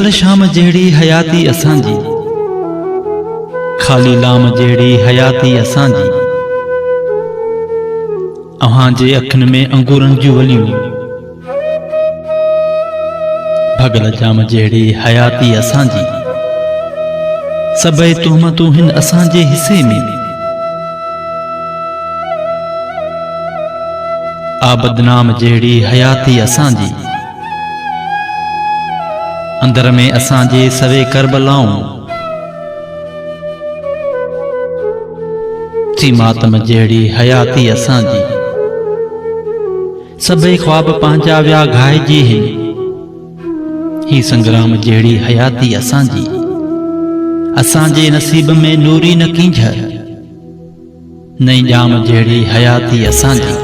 निकल शाम जहिड़ी हयाती असांजी, खाली लाम जहिड़ी हयाती असांजी। अव्हां जे अखियुनि में अंगूरनि जूं वलियूं, भगल जाम जहिड़ी हयाती असांजी। सभई तुहमतूं हिन असांजे हिसे में, आ बदनाम जहिड़ी हयाती असांजी। अंदर में असांजे सवे करबलाऊं, थी मातम जहिड़ी हयाती असांजी। सभई ख्वाब पंहिंजा विया घाइजी हिन, ही संग्राम जहिड़ी हयाती असांजी। असांजे नसीब में नूरी न कींझर, नई जाम जहिड़ी हयाती असांजी।